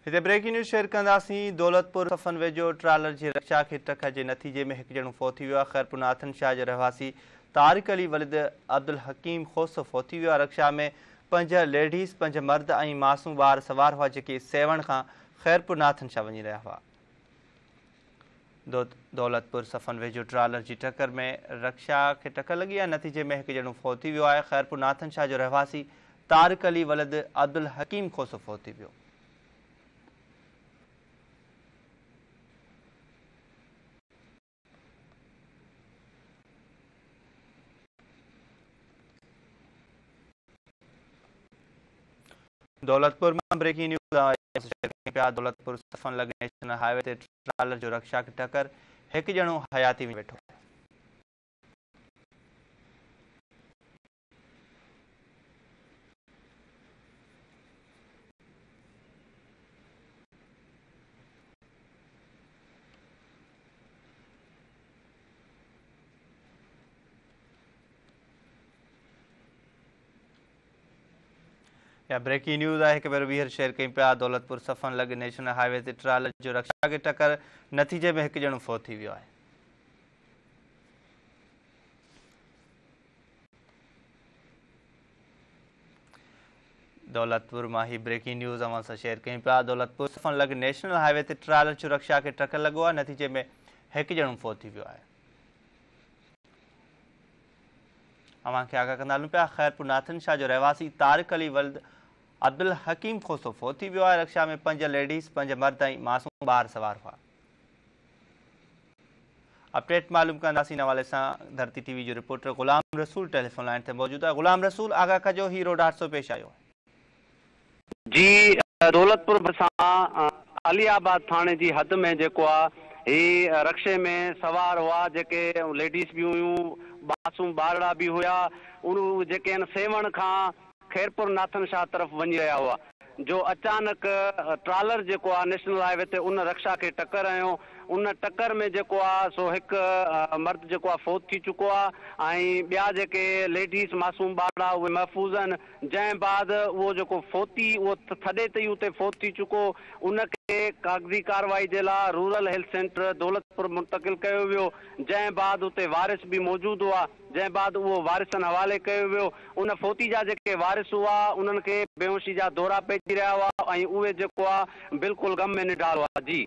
हिते breaking news share कंदासीं। दौलतपुर सफ़न वेझो ट्रालर जी रक्षा खे टक्कर जे नतीजे में हिकु ॼणो फ़ौत थी वियो आहे। ख़ैरपुर नाथन शाह जो रहवासी तारिक अली वलिद अब्दुल हकीम खोसो फ़ौत थी वियो आहे। रक्षा में 5 लेडीज़ 5 मर्द ऐं मासूम ॿार सवार हुआ जेके सेवण खां ख़ैरपुर नाथन शाह वञी रहिया हुआ। दौलतपुर सफ़न वेझो ट्रालर जी टक्कर में रक्षा खे टक्कर लॻी आहे। नतीजे में हिकु ॼणो फ़ौत थी वियो आहे। ख़ैरपुर नाथन शाह जो रहवासी तारिक अली वलिद अब्दुल हकीम खोसो फ़ौत थी वियो। दौलतपुर में ब्रेकिंग न्यूज़। दौलतपुर सफ़न लॻे नेशनल हाईवे ते ट्रालर जो रक्षा खे टक्कर, हिकु ॼणो हयाती में वेठो। या ब्रेकिंग न्यूज़ है। एक बार वीहर शेयर कई पिया। दौलतपुर सफ़न लॻे नेशनल हाईवे ते ट्रालर जो रक्षा खे टक्कर, नतीजे में हिकु ॼणो फ़ौत थी वियो आहे। दौलतपुर मां ही ब्रेकिंग न्यूज़ अवां सां शेयर कई पिया। दौलतपुर सफ़न लॻे नेशनल हाईवे ते ट्रालर जो रक्षा खे टक्कर लॻो आहे। नतीजे में हिकु ॼणो फ़ौत थी वियो आहे। अवां खे आगाह कंदा हलूं पिया। ख़ैरपुर नाथन शाह जो रहवासी तारिक अली वलिद अब्दुल हकीम खोसो फ़ौत थी वियो आहे। रक्षा में 5 लेडीज़ 5 मर्द ऐं मासूम ॿार सवार हुआ। अपडेट मालूम कंदासीं हवाले सां धरती टीवी जो reporter Ghulam Rasool telephone line ते मौजूद है। गुलाम रसूल, आगाह कजो, ही रोड हादसो पेश आयो जी। दौलतपुर सां अलीआबाद थाने जी हद में जेको आहे ही रक्षे में सवार हुआ जेके लेडीज़ भी हुयूं, मासूम ॿारड़ा भी हुया। उन जेके सेवण खां खैरपुर नाथन शाह तरफ वञी रहिया हुआ जो अचानक ट्रालर जेको आहे नेशनल हाईवे ते उन रक्षा खे टक्कर आयो। उन टक्कर में जेको आहे सो हिकु मर्द जेको आहे फ़ौत थी चुको आहे ऐं ॿिया जेके लेडीज़ मासूम ॿारड़ा उहे महफ़ूज़ आहिनि। जंहिं बाद उहो जेको फ़ौती उहो थॾे ते ई उते फ़ौत थी चुको। उनखे कागज़ी कार्रवाई जे लाइ रूरल हेल्थ सेंटर दौलतपुर मुंतक़िल कयो वियो। जंहिं बाद उते वारिस भी मौजूदु हुआ। जंहिं बाद उहो वारिसनि हवाले कयो वियो। उन फ़ौती जा जेके वारिस हुआ उन्हनि खे बेहोशी जा दौरा पइजी रहिया हुआ ऐं उहे जेको आहे बिल्कुलु ग़म में निढाल हुआ। जी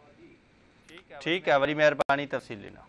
ठीक है, वरी मेहरबानी तफ़सील ॾिनो।